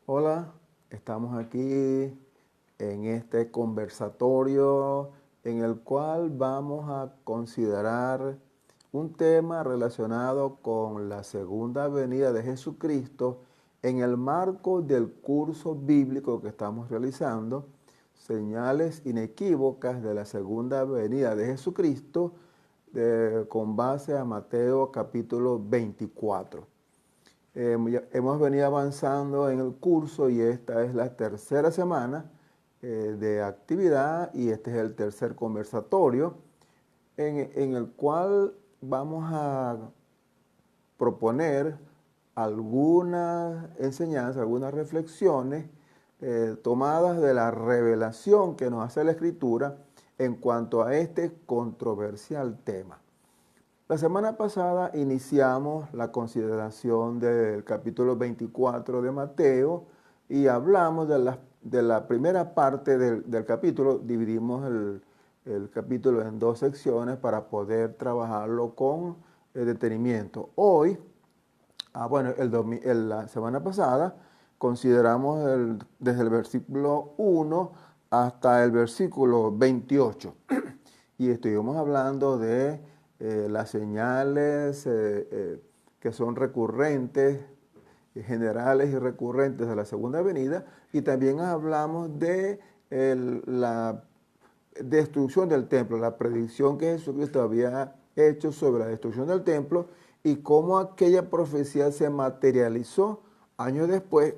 Hola, estamos aquí en este conversatorio en el cual vamos a considerar un tema relacionado con la segunda venida de Jesucristo en el marco del curso bíblico que estamos realizando, Señales inequívocas de la segunda venida de Jesucristo, con base a Mateo capítulo 24. Hemos venido avanzando en el curso y esta es la tercera semana de actividad y este es el tercer conversatorio en el cual vamos a proponer algunas enseñanzas, algunas reflexiones tomadas de la revelación que nos hace la Escritura en cuanto a este controversial tema. La semana pasada iniciamos la consideración del capítulo 24 de Mateo y hablamos de la primera parte del capítulo. Dividimos el capítulo en dos secciones para poder trabajarlo con detenimiento. Hoy, la semana pasada, consideramos desde el versículo 1 hasta el versículo 28 y estuvimos hablando de las señales que son recurrentes, generales y recurrentes de la segunda venida, y también hablamos de la destrucción del templo, la predicción que Jesucristo había hecho sobre la destrucción del templo y cómo aquella profecía se materializó años después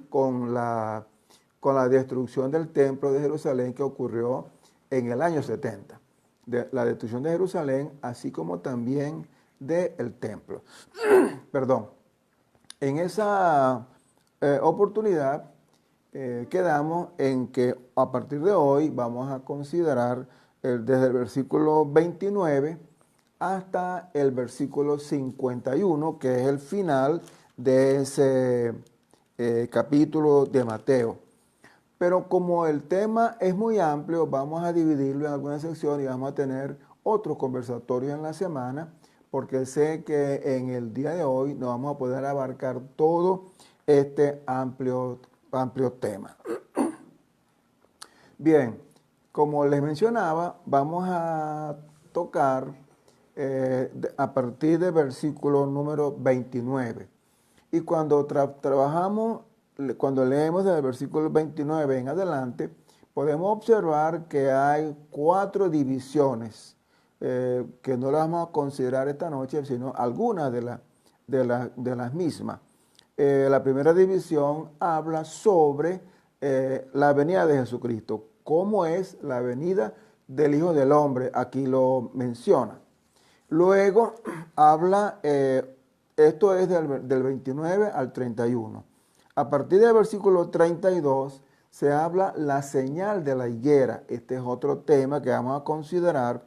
con con la destrucción del templo de Jerusalén que ocurrió en el año 70. De la destrucción de Jerusalén, así como también del templo. Perdón. En esa oportunidad quedamos en que a partir de hoy vamos a considerar desde el versículo 29 hasta el versículo 51, que es el final de ese capítulo de Mateo. Pero como el tema es muy amplio, vamos a dividirlo en algunas secciones y vamos a tener otros conversatorios en la semana, porque sé que en el día de hoy no vamos a poder abarcar todo este amplio tema. Bien, como les mencionaba, vamos a tocar a partir del versículo número 29. Y cuando trabajamos, cuando leemos del versículo 29 en adelante, podemos observar que hay cuatro divisiones que no las vamos a considerar esta noche, sino algunas de las mismas. La primera división habla sobre la venida de Jesucristo. ¿Cómo es la venida del Hijo del Hombre? Aquí lo menciona. Luego habla, esto es del 29 al 31. A partir del versículo 32 se habla la señal de la higuera. Este es otro tema que vamos a considerar.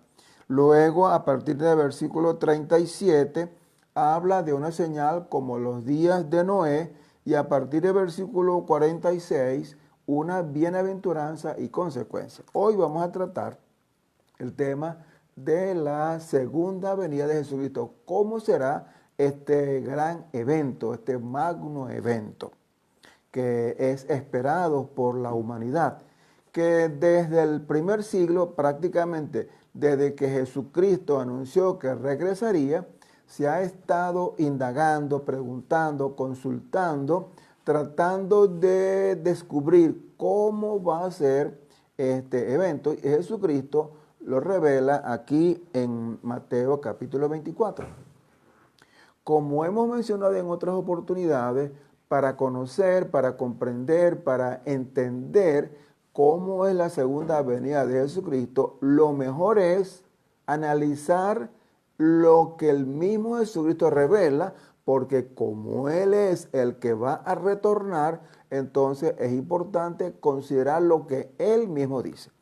Luego, a partir del versículo 37, habla de una señal como los días de Noé. Y a partir del versículo 46, una bienaventuranza y consecuencia. Hoy vamos a tratar el tema de la segunda venida de Jesucristo. ¿Cómo será este gran evento, este magno evento que es esperado por la humanidad? Que desde el primer siglo, prácticamente desde que Jesucristo anunció que regresaría, se ha estado indagando, preguntando, consultando, tratando de descubrir cómo va a ser este evento. Y Jesucristo lo revela aquí en Mateo capítulo 24. Como hemos mencionado en otras oportunidades, para conocer, para comprender, para entender cómo es la segunda venida de Jesucristo, lo mejor es analizar lo que el mismo Jesucristo revela, porque como Él es el que va a retornar, entonces es importante considerar lo que Él mismo dice.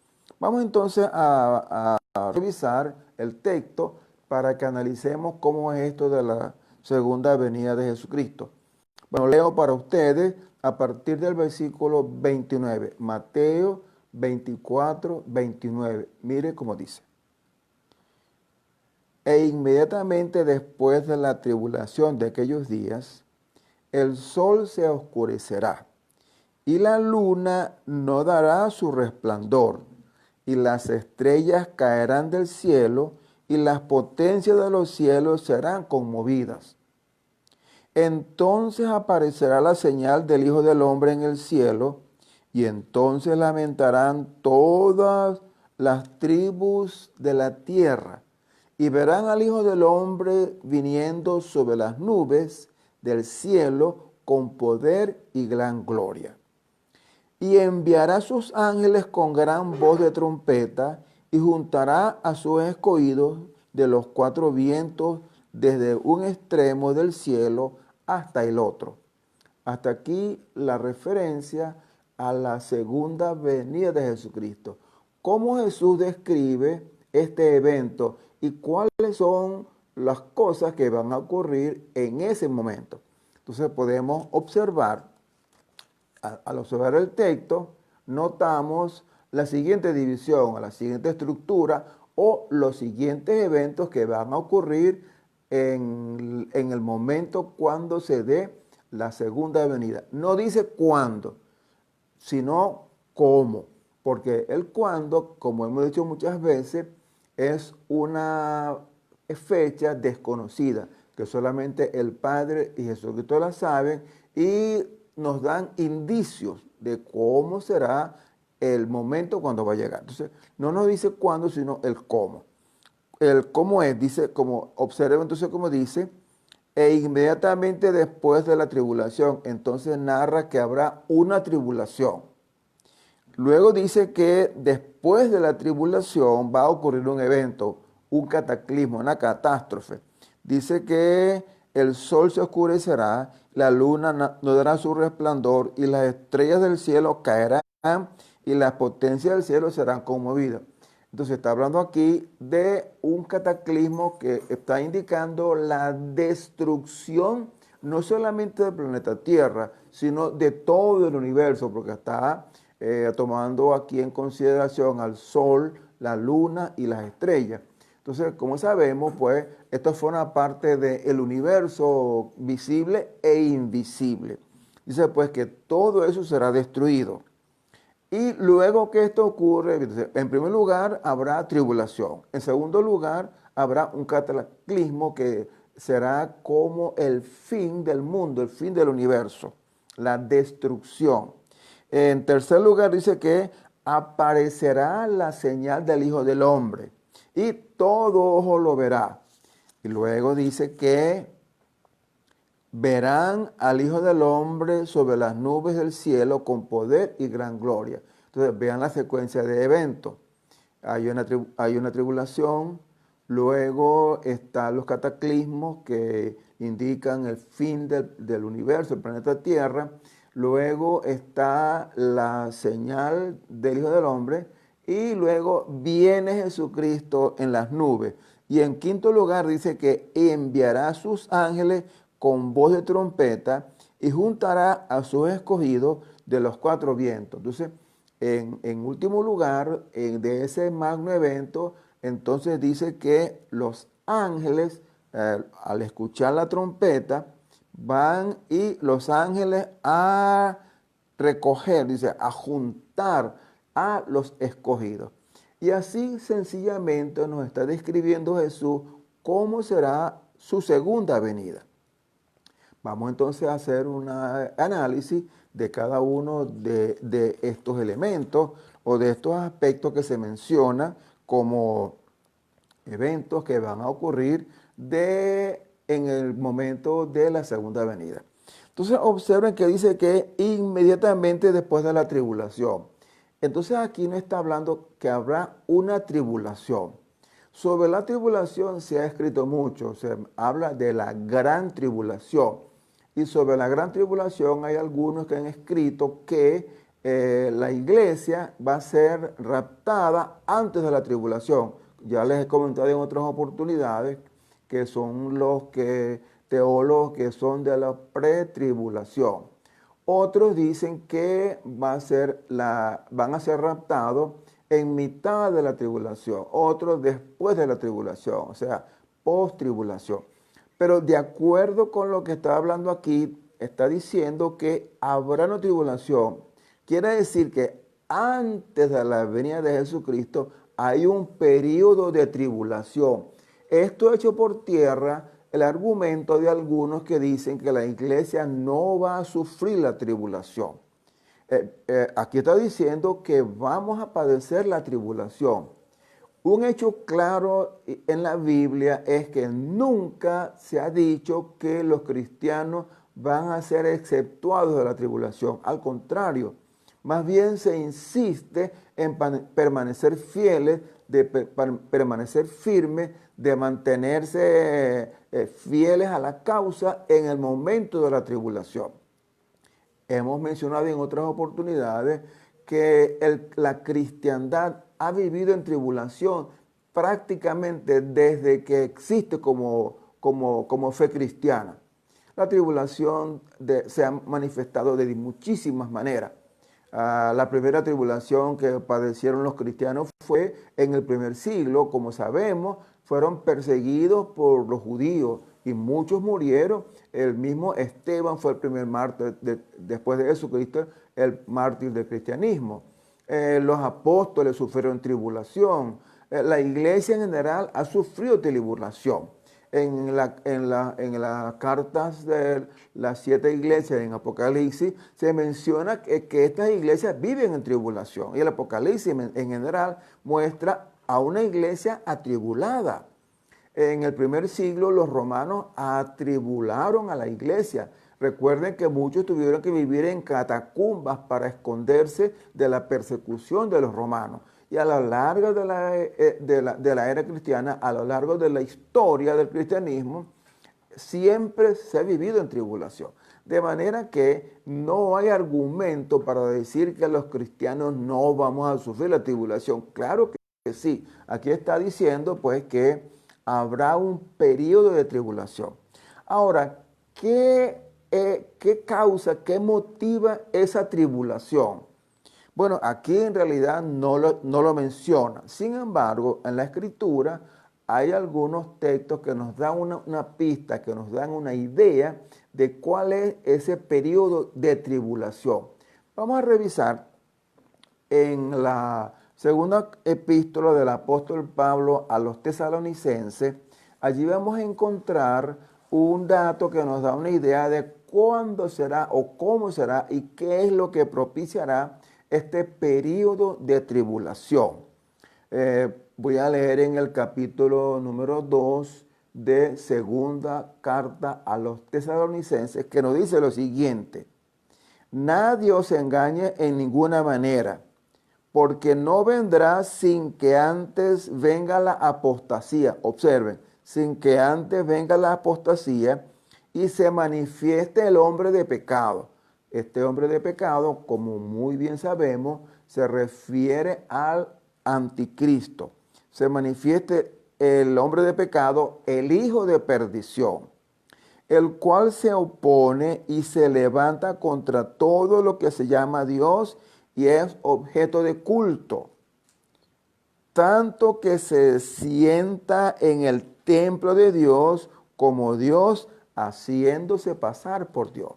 Vamos entonces a revisar el texto para que analicemos cómo es esto de la segunda venida de Jesucristo. Bueno, leo para ustedes a partir del versículo 29, Mateo 24, 29. Mire cómo dice. E inmediatamente después de la tribulación de aquellos días, el sol se oscurecerá y la luna no dará su resplandor, y las estrellas caerán del cielo, y las potencias de los cielos serán conmovidas. Entonces aparecerá la señal del Hijo del Hombre en el cielo, y entonces lamentarán todas las tribus de la tierra, y verán al Hijo del Hombre viniendo sobre las nubes del cielo con poder y gran gloria. Y enviará sus ángeles con gran voz de trompeta, y juntará a sus escogidos de los cuatro vientos, desde un extremo del cielo hasta el otro. Hasta aquí la referencia a la segunda venida de Jesucristo. ¿Cómo Jesús describe este evento y cuáles son las cosas que van a ocurrir en ese momento? Entonces podemos observar, al observar el texto, notamos la siguiente división, la siguiente estructura o los siguientes eventos que van a ocurrir en el momento cuando se dé la segunda venida. No dice cuándo, sino cómo, porque el cuándo, como hemos dicho muchas veces, es una fecha desconocida, que solamente el Padre y Jesucristo la saben y nos dan indicios de cómo será el momento cuando va a llegar. Entonces, no nos dice cuándo, sino el cómo. El cómo es, dice, como observa entonces como dice, e inmediatamente después de la tribulación, entonces narra que habrá una tribulación. Luego dice que después de la tribulación va a ocurrir un evento, un cataclismo, una catástrofe. Dice que el sol se oscurecerá, la luna no dará su resplandor y las estrellas del cielo caerán y las potencias del cielo serán conmovidas. Entonces está hablando aquí de un cataclismo que está indicando la destrucción no solamente del planeta Tierra, sino de todo el universo, porque está tomando aquí en consideración al Sol, la Luna y las estrellas. Entonces, como sabemos, pues esto forma parte del universo visible e invisible. Dice pues que todo eso será destruido. Y luego que esto ocurre, en primer lugar habrá tribulación. En segundo lugar habrá un cataclismo que será como el fin del mundo, el fin del universo, la destrucción. En tercer lugar dice que aparecerá la señal del Hijo del Hombre y todo ojo lo verá. Y luego dice que verán al Hijo del Hombre sobre las nubes del cielo con poder y gran gloria. Entonces vean la secuencia de eventos. Hay una tribulación, luego están los cataclismos que indican el fin del universo, el planeta Tierra. Luego está la señal del Hijo del Hombre y luego viene Jesucristo en las nubes. Y en quinto lugar dice que enviará a sus ángeles con voz de trompeta y juntará a sus escogidos de los cuatro vientos. Entonces, en último lugar, de ese magno evento, entonces dice que los ángeles, al escuchar la trompeta, van y los ángeles a recoger, dice, a juntar a los escogidos. Y así sencillamente nos está describiendo Jesús cómo será su segunda venida. Vamos entonces a hacer un análisis de cada uno de estos elementos o de estos aspectos que se mencionan como eventos que van a ocurrir en el momento de la segunda venida. Entonces observen que dice que inmediatamente después de la tribulación. Entonces aquí no está hablando que habrá una tribulación. Sobre la tribulación se ha escrito mucho, se habla de la gran tribulación. Y sobre la gran tribulación hay algunos que han escrito que la iglesia va a ser raptada antes de la tribulación. Ya les he comentado en otras oportunidades que son los teólogos que son de la pretribulación. Otros dicen que van a ser raptados en mitad de la tribulación, otros después de la tribulación, o sea, post-tribulación. Pero de acuerdo con lo que está hablando aquí, está diciendo que habrá una tribulación Quiere decir que antes de la venida de Jesucristo hay un periodo de tribulación. Esto hecho por tierra el argumento de algunos que dicen que la iglesia no va a sufrir la tribulación. Aquí está diciendo que vamos a padecer la tribulación. Un hecho claro en la Biblia es que nunca se ha dicho que los cristianos van a ser exceptuados de la tribulación. Al contrario, más bien se insiste en permanecer fieles, de permanecer firmes, de mantenerse fieles a la causa en el momento de la tribulación. Hemos mencionado en otras oportunidades que la cristiandad ha vivido en tribulación prácticamente desde que existe como fe cristiana. La tribulación se ha manifestado de muchísimas maneras. La primera tribulación que padecieron los cristianos fue en el primer siglo. Como sabemos, fueron perseguidos por los judíos y muchos murieron. El mismo Esteban fue el primer mártir después de Jesucristo, el mártir del cristianismo. Los apóstoles sufrieron tribulación. La iglesia en general ha sufrido tribulación. En las cartas de las 7 iglesias en Apocalipsis se menciona que estas iglesias viven en tribulación. Y el Apocalipsis en general muestra a una iglesia atribulada. En el primer siglo los romanos atribularon a la iglesia. Recuerden que muchos tuvieron que vivir en catacumbas para esconderse de la persecución de los romanos. Y a lo largo de la era cristiana, a lo largo de la historia del cristianismo, siempre se ha vivido en tribulación. De manera que no hay argumento para decir que los cristianos no vamos a sufrir la tribulación. Claro que sí. Aquí está diciendo pues que habrá un periodo de tribulación. Ahora, ¿qué causa, qué motiva esa tribulación? Bueno, aquí en realidad no lo menciona. Sin embargo, en la Escritura hay algunos textos que nos dan una pista, que nos dan una idea de cuál es ese periodo de tribulación. Vamos a revisar en la segunda epístola del apóstol Pablo a los tesalonicenses. Allí vamos a encontrar un dato que nos da una idea de cuándo será o cómo será y qué es lo que propiciará este periodo de tribulación. Voy a leer en el capítulo número 2 de segunda carta a los tesalonicenses, que nos dice lo siguiente: nadie os engañe en ninguna manera, porque no vendrá sin que antes venga la apostasía. Observen, sin que antes venga la apostasía y se manifieste el hombre de pecado. Este hombre de pecado, como muy bien sabemos, se refiere al anticristo. Se manifieste el hombre de pecado, el hijo de perdición, el cual se opone y se levanta contra todo lo que se llama Dios y es objeto de culto, tanto que se sienta en el templo de Dios como Dios, haciéndose pasar por Dios.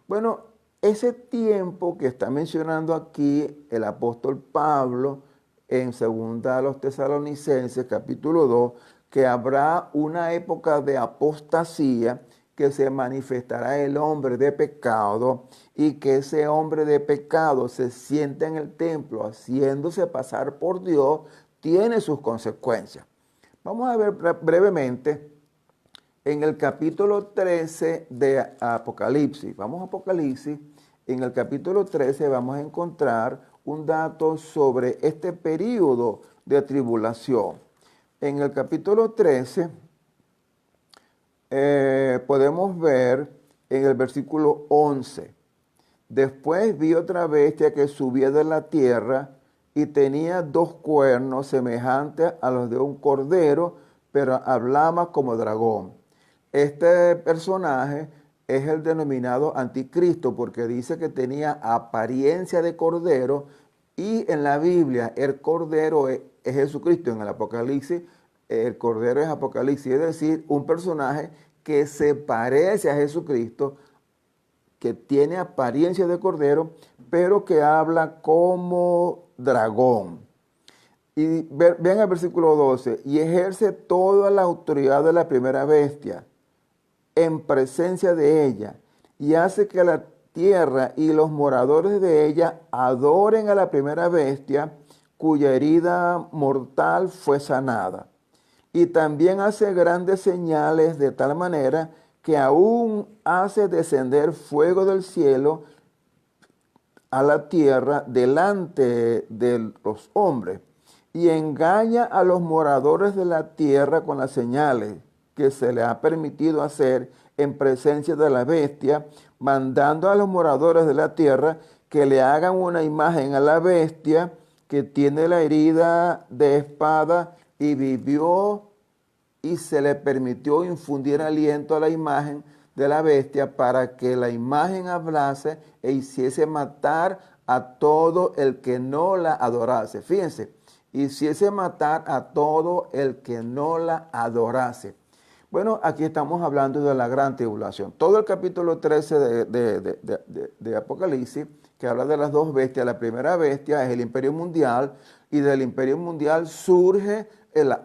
Bueno, ese tiempo que está mencionando aquí el apóstol Pablo en 2 a los tesalonicenses, capítulo 2, que habrá una época de apostasía, que se manifestará el hombre de pecado y que ese hombre de pecado se sienta en el templo haciéndose pasar por Dios, tiene sus consecuencias. Vamos a ver brevemente en el capítulo 13 de Apocalipsis. Vamos a Apocalipsis. En el capítulo 13 vamos a encontrar un dato sobre este periodo de tribulación. En el capítulo 13 podemos ver en el versículo 11. Después vi otra bestia que subía de la tierra y tenía 2 cuernos semejantes a los de un cordero, pero hablaba como dragón. Este personaje es el denominado anticristo porque dice que tenía apariencia de cordero, y en la Biblia el cordero es Jesucristo. En el Apocalipsis el cordero es Apocalipsis, es decir, un personaje que se parece a Jesucristo, que tiene apariencia de cordero, pero que habla como dragón. Y vean el versículo 12, y ejerce toda la autoridad de la primera bestia en presencia de ella, y hace que la tierra y los moradores de ella adoren a la primera bestia, cuya herida mortal fue sanada. Y también hace grandes señales de tal manera que aún hace descender fuego del cielo a la tierra delante de los hombres, y engaña a los moradores de la tierra con las señales que se le ha permitido hacer en presencia de la bestia, mandando a los moradores de la tierra que le hagan una imagen a la bestia que tiene la herida de espada y vivió, y se le permitió infundir aliento a la imagen de la bestia para que la imagen hablase e hiciese matar a todo el que no la adorase. Fíjense, hiciese matar a todo el que no la adorase. Bueno, aquí estamos hablando de la gran tribulación. Todo el capítulo 13 de Apocalipsis, que habla de las dos bestias. La primera bestia es el imperio mundial, y del imperio mundial surge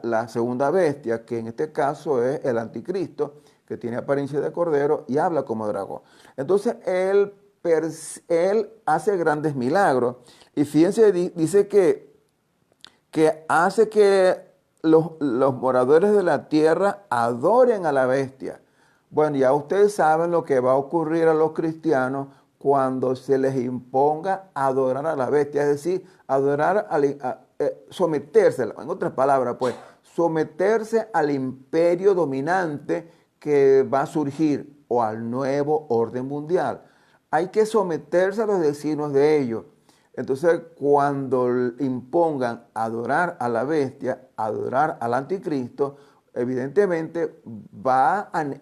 la segunda bestia, que en este caso es el anticristo, que tiene apariencia de cordero y habla como dragón. Entonces él hace grandes milagros, y fíjense, dice que hace que los moradores de la tierra adoren a la bestia. Bueno, ya ustedes saben lo que va a ocurrir a los cristianos cuando se les imponga adorar a la bestia, es decir, adorar, someterse, en otras palabras, pues, someterse al imperio dominante que va a surgir, o al nuevo orden mundial. Hay que someterse a los designios de ellos. Entonces, cuando impongan adorar a la bestia, adorar al anticristo, evidentemente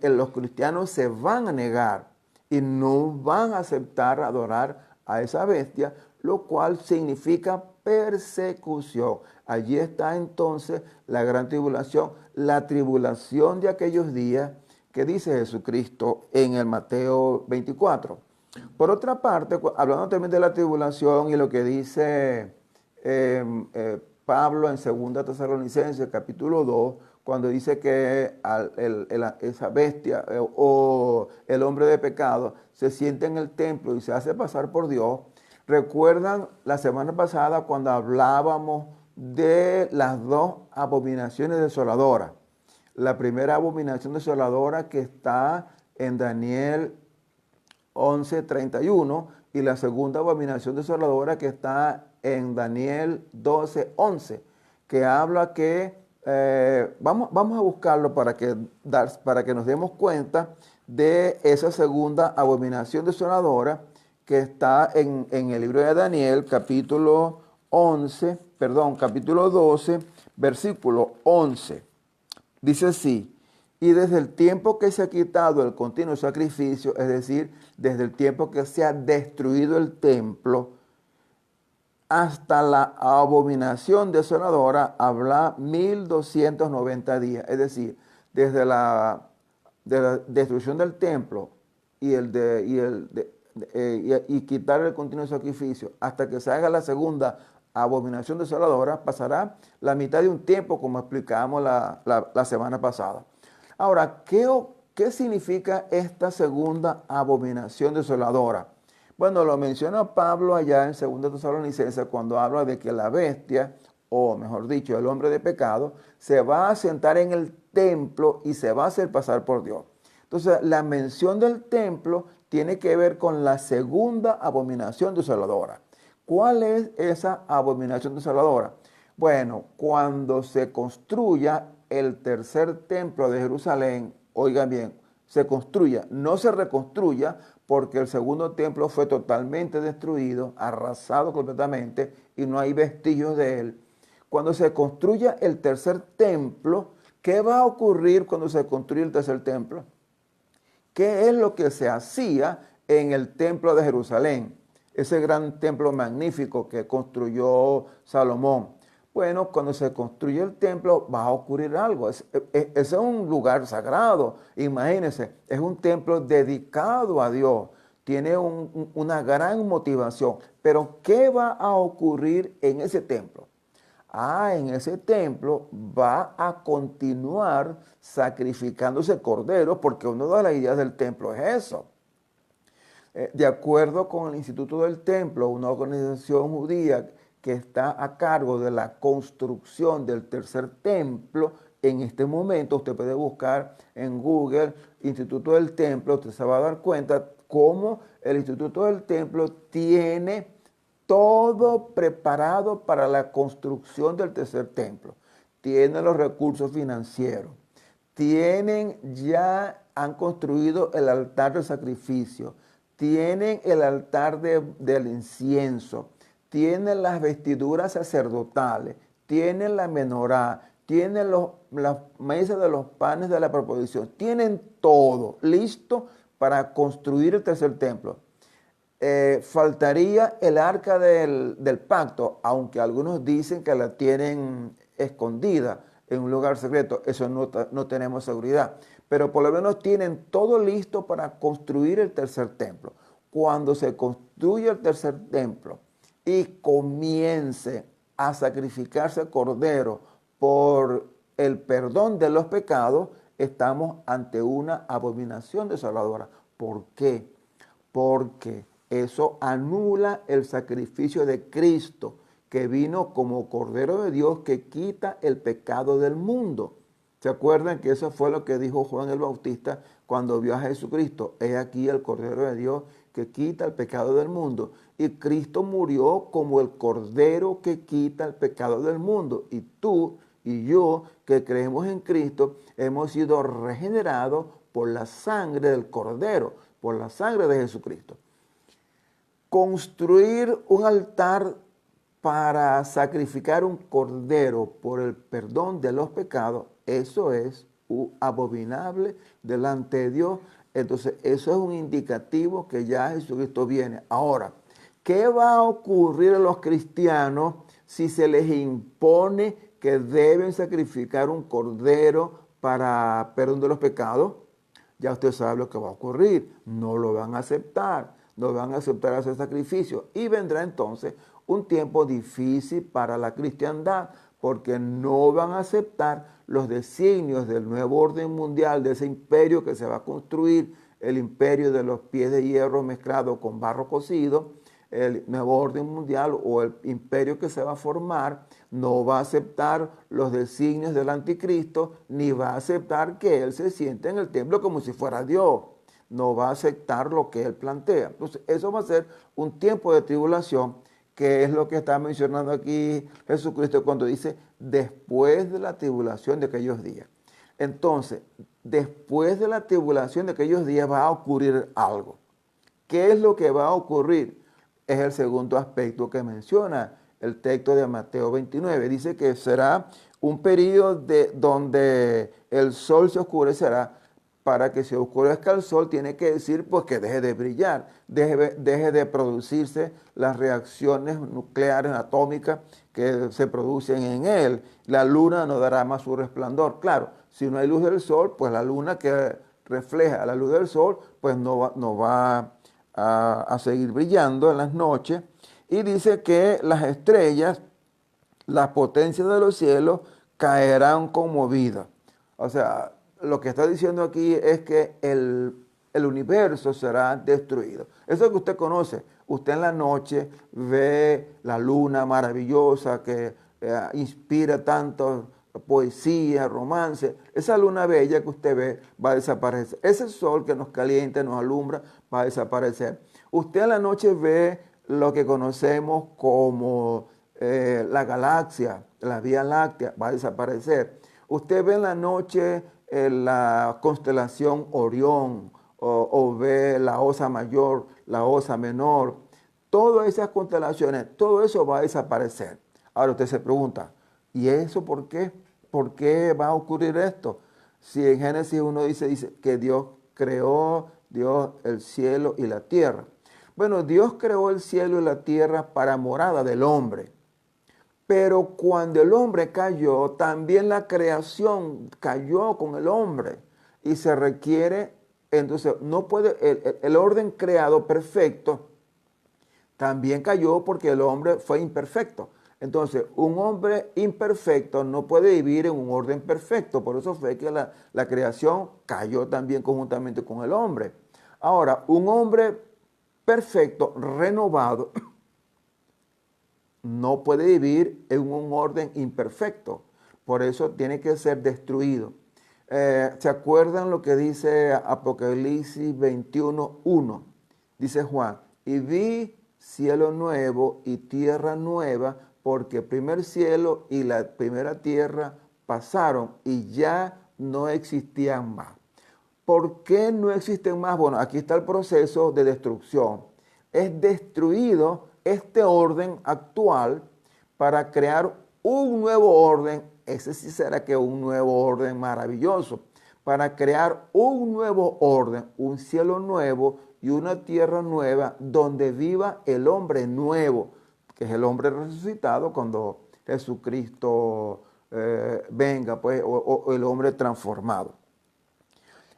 los cristianos se van a negar y no van a aceptar adorar a esa bestia, lo cual significa persecución. Allí está entonces la gran tribulación, la tribulación de aquellos días que dice Jesucristo en el Mateo 24. Por otra parte, hablando también de la tribulación y lo que dice Pablo en 2 Tesalonicenses capítulo 2, cuando dice que esa bestia o el hombre de pecado se siente en el templo y se hace pasar por Dios. ¿Recuerdan la semana pasada cuando hablábamos de las dos abominaciones desoladoras? La primera abominación desoladora que está en Daniel 11:31, y la segunda abominación desoladora que está en Daniel 12:11, que habla que, vamos a buscarlo para que nos demos cuenta de esa segunda abominación desoladora que está en el libro de Daniel, capítulo 12, versículo 11. Dice así: y desde el tiempo que se ha quitado el continuo sacrificio, es decir, desde el tiempo que se ha destruido el templo, hasta la abominación desoladora, habla 1290 días. Es decir, desde la destrucción del templo y quitar el continuo sacrificio hasta que se haga la segunda abominación desoladora, pasará la mitad de un tiempo, como explicábamos la semana pasada. Ahora, ¿qué significa esta segunda abominación desoladora? Bueno, lo menciona Pablo allá en 2 Tesalonicenses cuando habla de que la bestia, o mejor dicho, el hombre de pecado, se va a sentar en el templo y se va a hacer pasar por Dios. Entonces, la mención del templo tiene que ver con la segunda abominación desoladora. ¿Cuál es esa abominación desoladora? Bueno, cuando se construya el tercer templo de Jerusalén, oigan bien, se construya, no se reconstruya, porque el segundo templo fue totalmente destruido, arrasado completamente, y no hay vestigios de él. Cuando se construya el tercer templo, ¿qué va a ocurrir cuando se construya el tercer templo? ¿Qué es lo que se hacía en el templo de Jerusalén? Ese gran templo magnífico que construyó Salomón. Bueno, cuando se construye el templo va a ocurrir algo. Ese es un lugar sagrado. Imagínense, es un templo dedicado a Dios. tiene una gran motivación. Pero ¿qué va a ocurrir en ese templo? En ese templo va a continuar sacrificándose corderos, porque una de las ideas del templo es eso. De acuerdo con el Instituto del Templo, una organización judía que está a cargo de la construcción del tercer templo, en este momento usted puede buscar en Google Instituto del Templo, usted se va a dar cuenta cómo el Instituto del Templo tiene todo preparado para la construcción del tercer templo. Tiene los recursos financieros, han construido el altar de sacrificio, tienen el altar del incienso, tienen las vestiduras sacerdotales, tienen la menorá, tienen las mesas de los panes de la proposición, tienen todo listo para construir el tercer templo. Faltaría el arca del pacto, aunque algunos dicen que la tienen escondida en un lugar secreto, eso no tenemos seguridad, pero por lo menos tienen todo listo para construir el tercer templo. Cuando se construye el tercer templo y comience a sacrificarse cordero por el perdón de los pecados, estamos ante una abominación desoladora. ¿Por qué? Porque eso anula el sacrificio de Cristo, que vino como Cordero de Dios que quita el pecado del mundo. ¿Se acuerdan que eso fue lo que dijo Juan el Bautista cuando vio a Jesucristo? He aquí el Cordero de Dios que quita el pecado del mundo. Y Cristo murió como el Cordero que quita el pecado del mundo. Y tú y yo que creemos en Cristo hemos sido regenerados por la sangre del Cordero, por la sangre de Jesucristo. Construir un altar para sacrificar un cordero por el perdón de los pecados, eso es abominable delante de Dios. Entonces, eso es un indicativo que ya Jesucristo viene. Ahora, ¿qué va a ocurrir a los cristianos si se les impone que deben sacrificar un cordero para perdón de los pecados? Ya usted sabe lo que va a ocurrir. No lo van a aceptar. No van a aceptar hacer sacrificio. Y vendrá entonces un tiempo difícil para la cristiandad, porque no van a aceptar los designios del nuevo orden mundial, de ese imperio que se va a construir, el imperio de los pies de hierro mezclado con barro cocido, el nuevo orden mundial o el imperio que se va a formar, no va a aceptar los designios del anticristo, ni va a aceptar que él se siente en el templo como si fuera Dios. No va a aceptar lo que él plantea. Entonces, eso va a ser un tiempo de tribulación, que es lo que está mencionando aquí Jesucristo cuando dice después de la tribulación de aquellos días. Entonces, después de la tribulación de aquellos días va a ocurrir algo. ¿Qué es lo que va a ocurrir? Es el segundo aspecto que menciona el texto de Mateo 29. Dice que será un periodo donde el sol se oscurecerá. Para que se oscurezca el sol tiene que decir pues que deje de brillar, deje de producirse las reacciones nucleares atómicas que se producen en él. La luna no dará más su resplandor. Claro, si no hay luz del sol, pues la luna que refleja la luz del sol, pues no va a seguir brillando en las noches. Y dice que las estrellas, las potencias de los cielos, caerán conmovidas. O sea, lo que está diciendo aquí es que el universo será destruido. Eso que usted conoce. Usted en la noche ve la luna maravillosa que inspira tanto poesía, romance. Esa luna bella que usted ve va a desaparecer. Ese sol que nos calienta, nos alumbra, va a desaparecer. Usted en la noche ve lo que conocemos como la galaxia, la Vía Láctea, va a desaparecer. Usted ve en la noche la constelación Orión o ve la Osa Mayor, la Osa Menor. Todas esas constelaciones, todo eso va a desaparecer. Ahora usted se pregunta, ¿y eso por qué? ¿Por qué va a ocurrir esto? Si en Génesis 1 dice que Dios creó el cielo y la tierra. Bueno, Dios creó el cielo y la tierra para morada del hombre. Pero cuando el hombre cayó, también la creación cayó con el hombre y se requiere Entonces, no puede, el orden creado perfecto también cayó porque el hombre fue imperfecto. Entonces, un hombre imperfecto no puede vivir en un orden perfecto. Por eso fue que la creación cayó también conjuntamente con el hombre. Ahora, un hombre perfecto, renovado, no puede vivir en un orden imperfecto. Por eso tiene que ser destruido. ¿Se acuerdan lo que dice Apocalipsis 21:1? Dice Juan, y vi cielo nuevo y tierra nueva, porque el primer cielo y la primera tierra pasaron y ya no existían más. ¿Por qué no existen más? Bueno, aquí está el proceso de destrucción. Es destruido este orden actual para crear un nuevo orden. Ese sí será que un nuevo orden maravilloso. Para crear un nuevo orden, un cielo nuevo y una tierra nueva donde viva el hombre nuevo, que es el hombre resucitado cuando Jesucristo venga, pues, o el hombre transformado.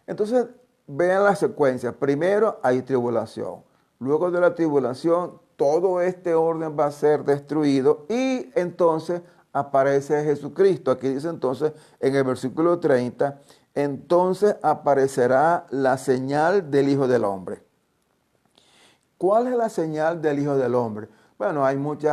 Entonces, vean la secuencia. Primero hay tribulación. Luego de la tribulación, todo este orden va a ser destruido y entonces aparece Jesucristo. Aquí dice entonces en el versículo 30, entonces aparecerá la señal del Hijo del Hombre. ¿Cuál es la señal del Hijo del Hombre? Bueno, hay muchos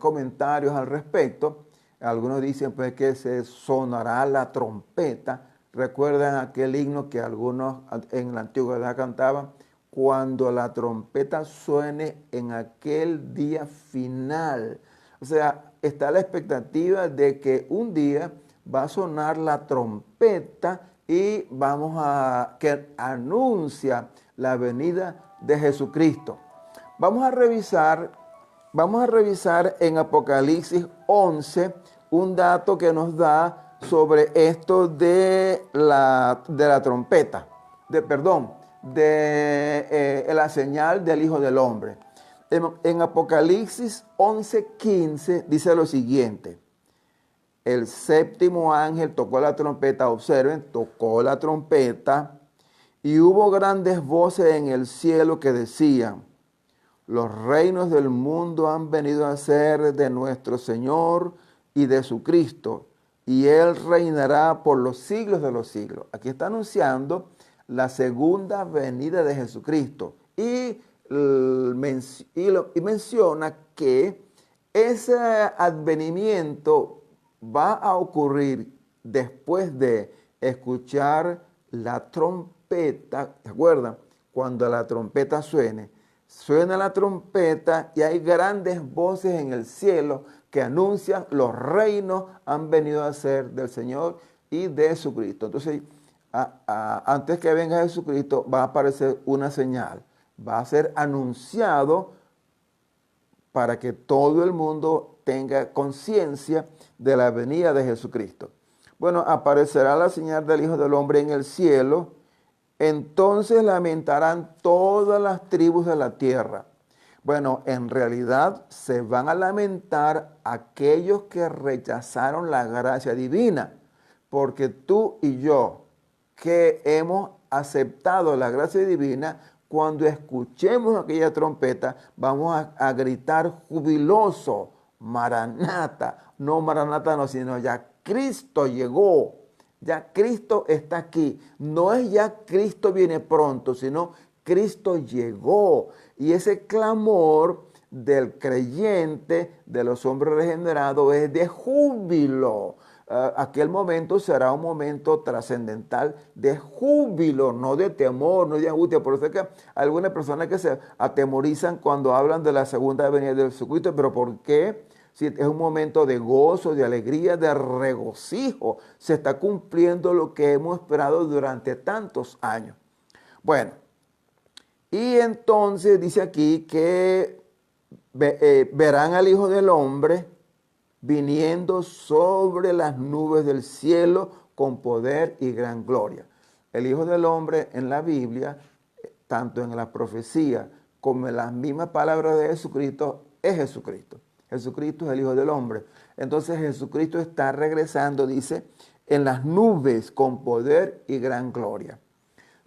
comentarios al respecto. Algunos dicen pues que se sonará la trompeta. ¿Recuerdan aquel himno que algunos en la antigüedad cantaban? Cuando la trompeta suene en aquel día final. O sea, está la expectativa de que un día va a sonar la trompeta y que anuncia la venida de Jesucristo. Vamos a revisar en Apocalipsis 11 un dato que nos da sobre esto de la trompeta, de la señal del Hijo del Hombre. En Apocalipsis 11:15 dice lo siguiente: el séptimo ángel tocó la trompeta, observen, tocó la trompeta, y hubo grandes voces en el cielo que decían: los reinos del mundo han venido a ser de nuestro Señor y de su Cristo, y Él reinará por los siglos de los siglos. Aquí está anunciando la segunda venida de Jesucristo y menciona que ese advenimiento va a ocurrir después de escuchar la trompeta. ¿Se acuerdan? Cuando la trompeta suena la trompeta y hay grandes voces en el cielo que anuncian los reinos han venido a ser del Señor y de Jesucristo. Entonces, antes que venga Jesucristo va a aparecer una señal, va a ser anunciado para que todo el mundo tenga conciencia de la venida de Jesucristo. Bueno, aparecerá la señal del Hijo del Hombre en el cielo. Entonces lamentarán todas las tribus de la tierra. Bueno, en realidad se van a lamentar aquellos que rechazaron la gracia divina, porque tú y yo que hemos aceptado la gracia divina, cuando escuchemos aquella trompeta, vamos a gritar jubiloso, Maranata. No Maranata, no, sino ya Cristo llegó. Ya Cristo está aquí. No es ya Cristo viene pronto, sino Cristo llegó. Y ese clamor del creyente, de los hombres regenerados, es de júbilo. Aquel momento será un momento trascendental de júbilo, no de temor, no de angustia. Por eso es que hay algunas personas que se atemorizan cuando hablan de la segunda venida de Jesucristo. ¿Pero por qué? Si es un momento de gozo, de alegría, de regocijo. Se está cumpliendo lo que hemos esperado durante tantos años. Bueno, y entonces dice aquí que verán al Hijo del Hombre viniendo sobre las nubes del cielo con poder y gran gloria. El Hijo del Hombre en la Biblia, tanto en la profecía como en las mismas palabras de Jesucristo, es Jesucristo. Jesucristo es el Hijo del Hombre. Entonces Jesucristo está regresando, dice, en las nubes con poder y gran gloria.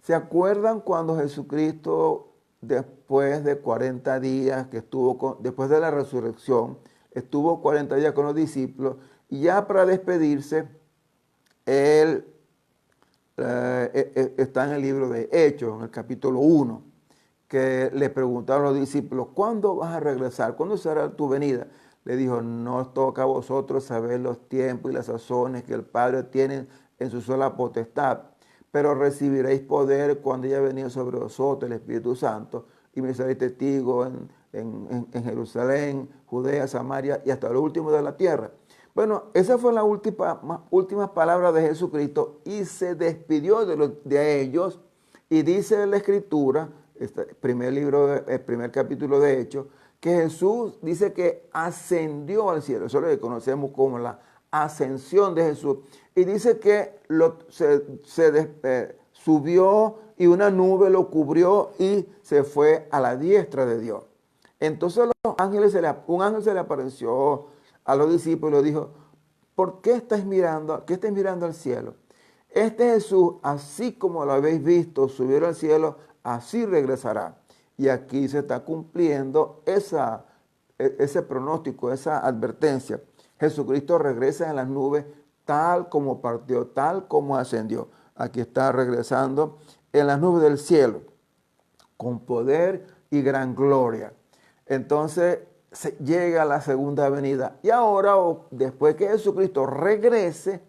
¿Se acuerdan cuando Jesucristo, después de 40 días que después de la resurrección, estuvo 40 días con los discípulos y ya para despedirse, él está en el libro de Hechos, en el capítulo 1, que le preguntaron a los discípulos, ¿cuándo vas a regresar? ¿Cuándo será tu venida? Le dijo, no os toca a vosotros saber los tiempos y las sazones que el Padre tiene en su sola potestad, pero recibiréis poder cuando haya venido sobre vosotros el Espíritu Santo y me seréis testigos en Jerusalén, Judea, Samaria y hasta lo último de la tierra. Bueno, esa fue la última palabra de Jesucristo y se despidió de ellos y dice la Escritura, el primer capítulo de Hechos, que Jesús dice que ascendió al cielo. Eso es lo que conocemos como la ascensión de Jesús. Y dice que subió y una nube lo cubrió y se fue a la diestra de Dios. Entonces un ángel se le apareció a los discípulos y dijo, ¿por qué estáis mirando al cielo? Este Jesús, así como lo habéis visto subir al cielo, así regresará. Y aquí se está cumpliendo ese pronóstico, esa advertencia. Jesucristo regresa en las nubes tal como partió, tal como ascendió. Aquí está regresando en las nubes del cielo, con poder y gran gloria. Entonces llega la segunda venida. Y ahora, después que Jesucristo regrese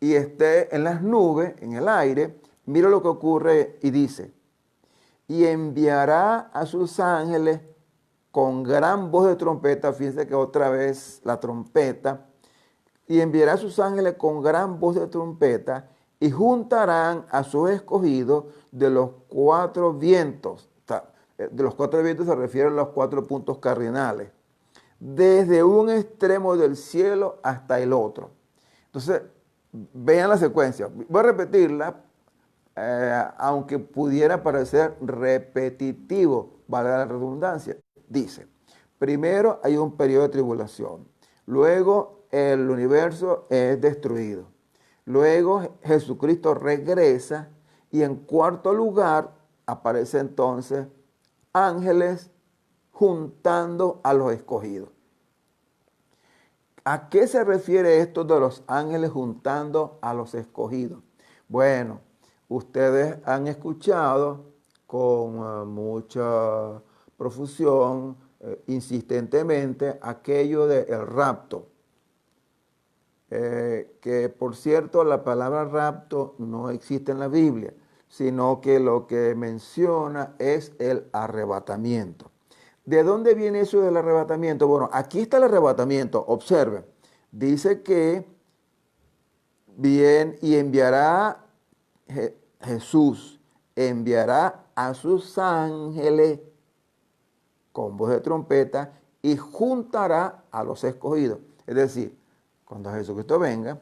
y esté en las nubes, en el aire, mira lo que ocurre y dice, y enviará a sus ángeles con gran voz de trompeta, fíjense que otra vez la trompeta, y enviará a sus ángeles con gran voz de trompeta y juntarán a sus escogidos de los cuatro vientos. De los cuatro vientos se refieren a los 4 puntos cardinales, desde un extremo del cielo hasta el otro. Entonces, vean la secuencia. Voy a repetirla, aunque pudiera parecer repetitivo, valga la redundancia. Dice, primero hay un periodo de tribulación, luego el universo es destruido, luego Jesucristo regresa y en cuarto lugar aparece entonces ángeles juntando a los escogidos. ¿A qué se refiere esto de los ángeles juntando a los escogidos? Bueno, ustedes han escuchado con mucha profusión, insistentemente, aquello del rapto. Que por cierto, la palabra rapto no existe en la Biblia, sino que lo que menciona es el arrebatamiento. ¿De dónde viene eso del arrebatamiento? Bueno, aquí está el arrebatamiento, observen. Dice que bien y enviará Jesús, enviará a sus ángeles con voz de trompeta y juntará a los escogidos. Es decir, cuando Jesucristo venga,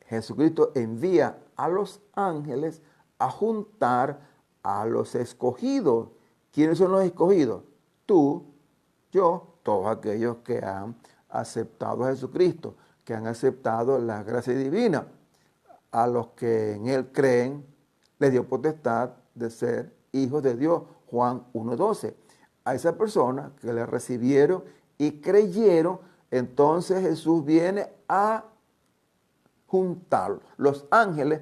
Jesucristo envía a los ángeles a juntar a los escogidos. ¿Quiénes son los escogidos? Tú, yo, todos aquellos que han aceptado a Jesucristo, que han aceptado la gracia divina. A los que en Él creen, les dio potestad de ser hijos de Dios. Juan 1:12. A esa persona que le recibieron y creyeron, entonces Jesús viene a juntarlo. Los ángeles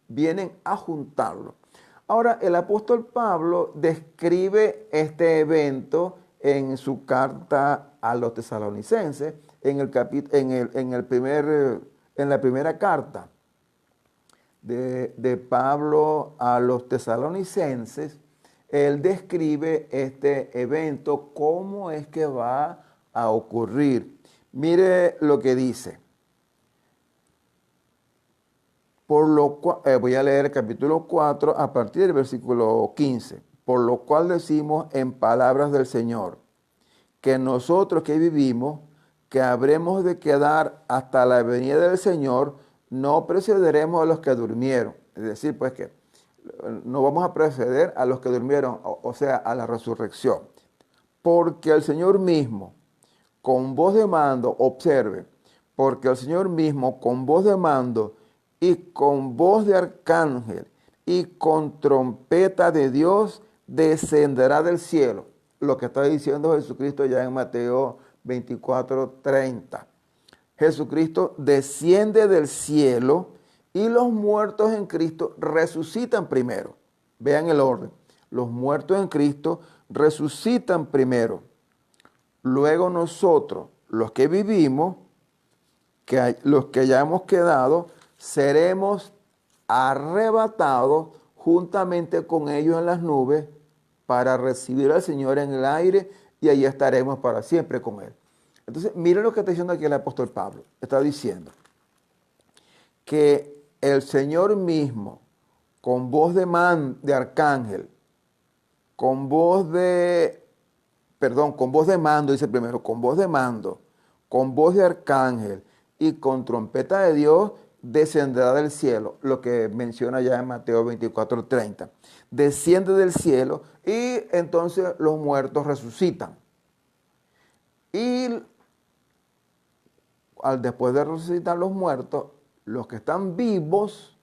vienen a juntarlo. Ahora, el apóstol Pablo describe este evento en su carta a los tesalonicenses, en la primera carta de Pablo a los tesalonicenses. Él describe este evento, cómo es que va a ocurrir. Mire lo que dice. Por lo cual, voy a leer el capítulo 4 a partir del versículo 15. Por lo cual decimos en palabras del Señor, que nosotros que vivimos, que habremos de quedar hasta la venida del Señor, no precederemos a los que durmieron. Es decir, pues que no vamos a preceder a los que durmieron, o sea, a la resurrección. Porque el Señor mismo, con voz de mando, observe, porque el Señor mismo, con voz de mando y con voz de arcángel y con trompeta de Dios descenderá del cielo. Lo que está diciendo Jesucristo ya en Mateo 24:30. Jesucristo desciende del cielo y los muertos en Cristo resucitan primero. Vean el orden. Los muertos en Cristo resucitan primero. Luego nosotros, los que vivimos, los que hayamos quedado, seremos arrebatados juntamente con ellos en las nubes para recibir al Señor en el aire y allí estaremos para siempre con Él. Entonces, miren lo que está diciendo aquí el apóstol Pablo. Está diciendo que el Señor mismo, con voz de arcángel, con voz de mando, dice primero, con voz de mando, con voz de arcángel y con trompeta de Dios, descenderá del cielo, lo que menciona ya en Mateo 24:30. Desciende del cielo y entonces los muertos resucitan. Y después de resucitar los muertos, los que están vivos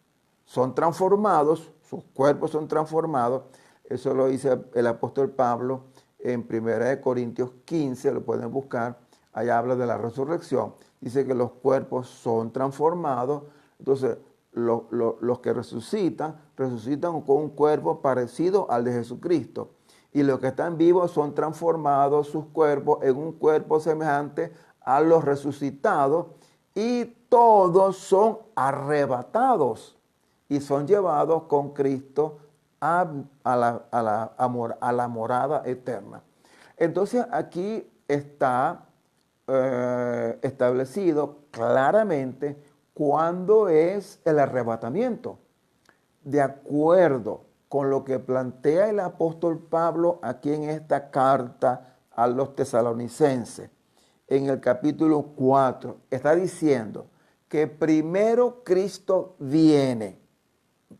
son transformados, sus cuerpos son transformados. Eso lo dice el apóstol Pablo en 1 Corintios 15, lo pueden buscar. Allá habla de la resurrección. Dice que los cuerpos son transformados. Entonces, los que resucitan con un cuerpo parecido al de Jesucristo. Y los que están vivos son transformados sus cuerpos en un cuerpo semejante a los resucitados. Y todos son arrebatados y son llevados con Cristo a la morada eterna. Entonces, aquí está establecido claramente cuándo es el arrebatamiento. De acuerdo con lo que plantea el apóstol Pablo aquí en esta carta a los tesalonicenses, en el capítulo 4, está diciendo que primero Cristo viene.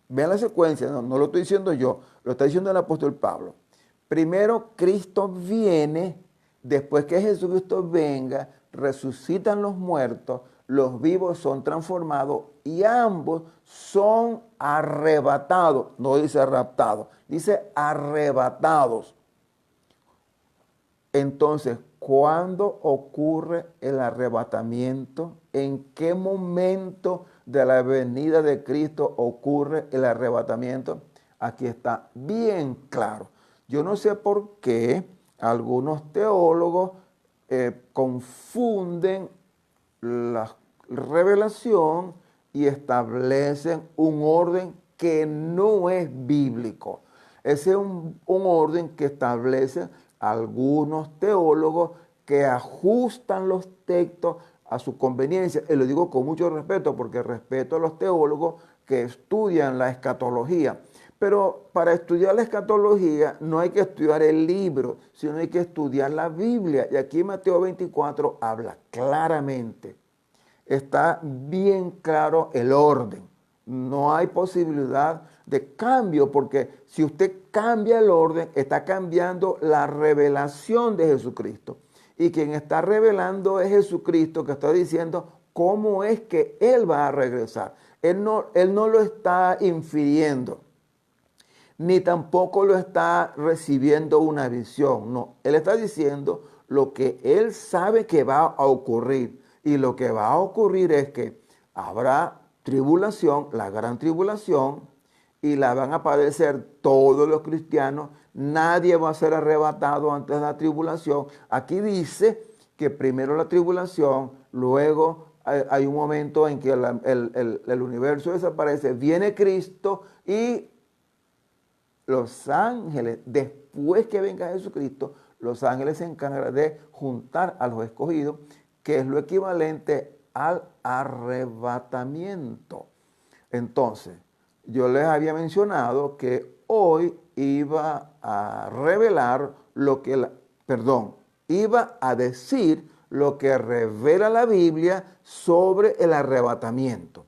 Vean la secuencia, no lo estoy diciendo yo, lo está diciendo el apóstol Pablo. Primero Cristo viene, después que Jesucristo venga, resucitan los muertos, los vivos son transformados y ambos son arrebatados. No dice raptados, dice arrebatados. Entonces, ¿cuándo ocurre el arrebatamiento? ¿En qué momento de la venida de Cristo ocurre el arrebatamiento? Aquí está bien claro. Yo no sé por qué algunos teólogos confunden la revelación y establecen un orden que no es bíblico. Ese es un orden que establecen algunos teólogos que ajustan los textos a su conveniencia. Y lo digo con mucho respeto porque respeto a los teólogos que estudian la escatología. Pero para estudiar la escatología no hay que estudiar el libro, sino hay que estudiar la Biblia. Y aquí Mateo 24 habla claramente. Está bien claro el orden. No hay posibilidad de cambio, porque si usted cambia el orden, está cambiando la revelación de Jesucristo. Y quien está revelando es Jesucristo, que está diciendo cómo es que Él va a regresar. Él no lo está infiriendo, ni tampoco lo está recibiendo una visión. No, Él está diciendo lo que Él sabe que va a ocurrir. Y lo que va a ocurrir es que habrá tribulación, la gran tribulación, y la van a padecer todos los cristianos. Nadie va a ser arrebatado antes de la tribulación. Aquí dice que primero la tribulación, luego hay un momento en que el universo desaparece, viene Cristo y los ángeles, después que venga Jesucristo, los ángeles se encargan de juntar a los escogidos, que es lo equivalente al arrebatamiento. Entonces, yo les había mencionado que hoy iba a revelar iba a decir lo que revela la Biblia sobre el arrebatamiento.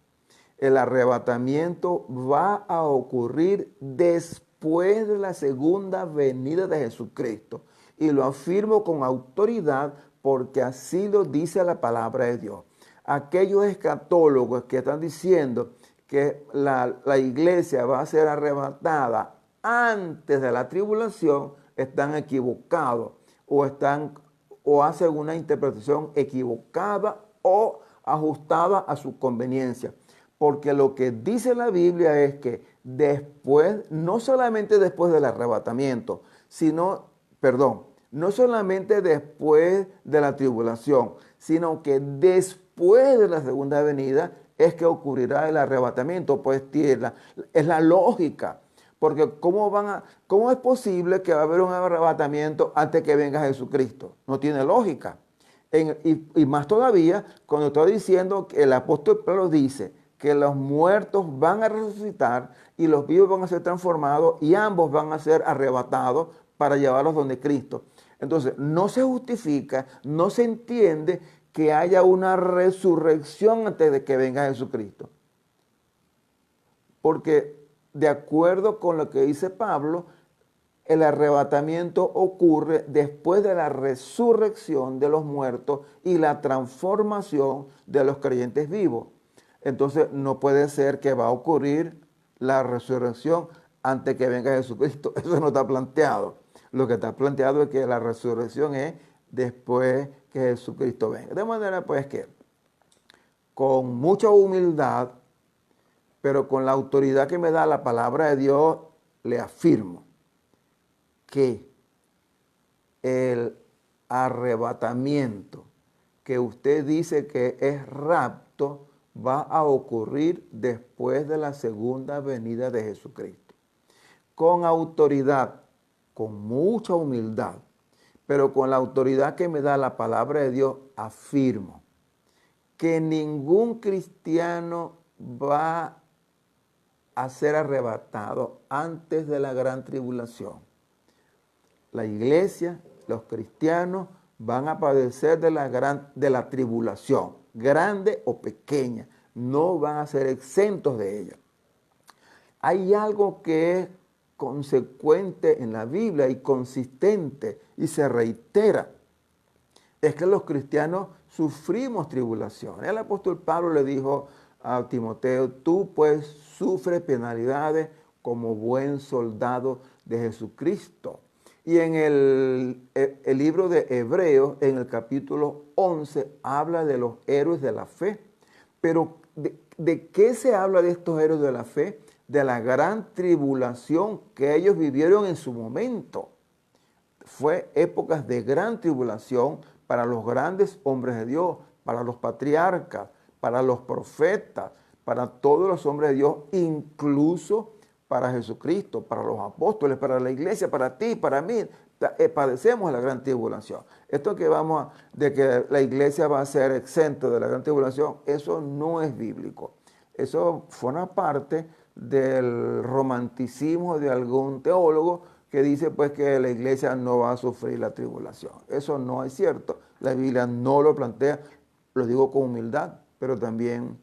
El arrebatamiento va a ocurrir después de la segunda venida de Jesucristo. Y lo afirmo con autoridad porque así lo dice la palabra de Dios. Aquellos escatólogos que están diciendo que la iglesia va a ser arrebatada antes de la tribulación, están equivocados o hacen una interpretación equivocada o ajustada a su conveniencia. Porque lo que dice la Biblia es que después, no solamente después del arrebatamiento, no solamente después de la tribulación, sino que después de la segunda venida es que ocurrirá el arrebatamiento. Pues es la lógica. Porque ¿cómo es posible que va a haber un arrebatamiento antes que venga Jesucristo? No tiene lógica. Y más todavía, cuando estoy diciendo que el apóstol Pablo dice que los muertos van a resucitar y los vivos van a ser transformados y ambos van a ser arrebatados para llevarlos donde Cristo. Entonces, no se justifica, no se entiende que haya una resurrección antes de que venga Jesucristo. Porque de acuerdo con lo que dice Pablo, el arrebatamiento ocurre después de la resurrección de los muertos y la transformación de los creyentes vivos. Entonces no puede ser que va a ocurrir la resurrección antes que venga Jesucristo. Eso no está planteado. Lo que está planteado es que la resurrección es después que Jesucristo venga. De manera pues que con mucha humildad, pero con la autoridad que me da la palabra de Dios, le afirmo que el arrebatamiento que usted dice que es rapto va a ocurrir después de la segunda venida de Jesucristo. Con autoridad, con mucha humildad, pero con la autoridad que me da la palabra de Dios, afirmo que ningún cristiano va a ser arrebatado antes de la gran tribulación. La iglesia, los cristianos van a padecer de la tribulación, grande o pequeña, no van a ser exentos de ella. Hay algo que es consecuente en la Biblia y consistente y se reitera. Es que los cristianos sufrimos tribulación. El apóstol Pablo le dijo a Timoteo, tú pues sufres penalidades como buen soldado de Jesucristo. Y en el libro de Hebreos, en el capítulo 11, habla de los héroes de la fe. Pero ¿de qué se habla de estos héroes de la fe? De la gran tribulación que ellos vivieron en su momento. Fue épocas de gran tribulación para los grandes hombres de Dios, para los patriarcas, para los profetas, para todos los hombres de Dios, incluso para Jesucristo, para los apóstoles, para la iglesia, para ti, para mí. Padecemos la gran tribulación. Esto de que la iglesia va a ser exenta de la gran tribulación, eso no es bíblico. Eso forma parte del romanticismo de algún teólogo que dice pues que la iglesia no va a sufrir la tribulación. Eso no es cierto. La Biblia no lo plantea, lo digo con humildad, pero también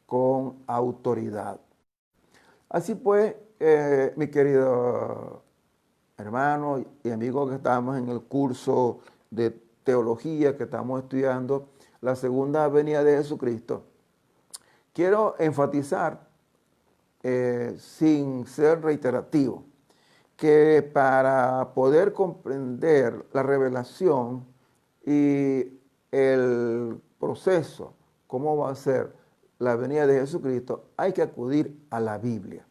con autoridad. Así pues, mi querido hermano y amigo que estamos en el curso de teología, que estamos estudiando la segunda venida de Jesucristo, quiero enfatizar, sin ser reiterativo, que para poder comprender la revelación y el proceso, cómo va a ser la venida de Jesucristo, hay que acudir a la Biblia.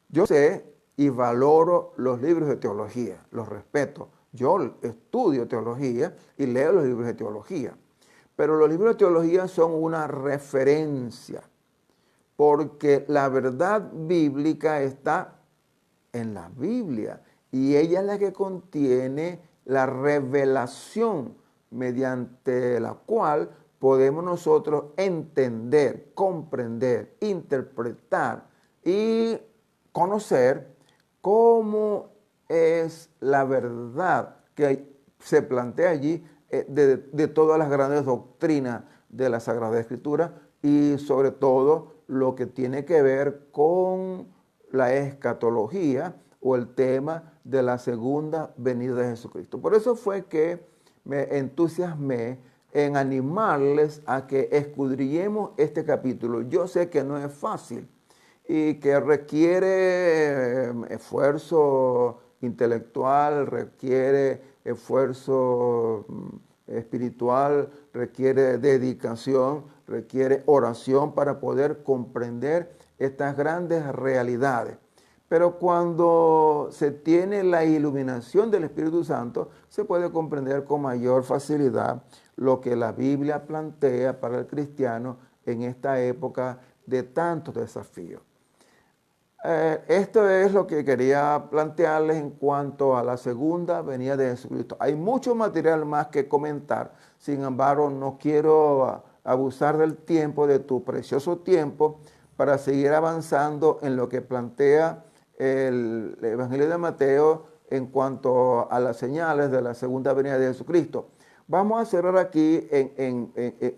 Yo sé y valoro los libros de teología, los respeto. Yo estudio teología y leo los libros de teología. Pero los libros de teología son una referencia, porque la verdad bíblica está en la Biblia y ella es la que contiene la revelación mediante la cual podemos nosotros entender, comprender, interpretar y conocer cómo es la verdad que se plantea allí de todas las grandes doctrinas de la Sagrada Escritura y sobre todo lo que tiene que ver con la escatología o el tema de la segunda venida de Jesucristo. Por eso fue que me entusiasmé en animarles a que escudriñemos este capítulo. Yo sé que no es fácil y que requiere esfuerzo intelectual, requiere esfuerzo espiritual, requiere dedicación, requiere oración para poder comprender estas grandes realidades. Pero cuando se tiene la iluminación del Espíritu Santo, se puede comprender con mayor facilidad lo que la Biblia plantea para el cristiano en esta época de tantos desafíos. Esto es lo que quería plantearles en cuanto a la segunda venida de Jesucristo. Hay mucho material más que comentar, sin embargo, no quiero abusar del tiempo, de tu precioso tiempo, para seguir avanzando en lo que plantea el Evangelio de Mateo en cuanto a las señales de la segunda venida de Jesucristo. Vamos a cerrar aquí en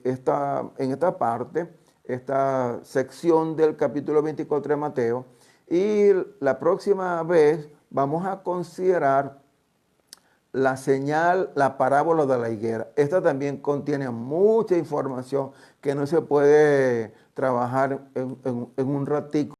esta parte, esta sección del capítulo 24 de Mateo, y la próxima vez vamos a considerar la señal, la parábola de la higuera. Esta también contiene mucha información que no se puede trabajar en un ratico.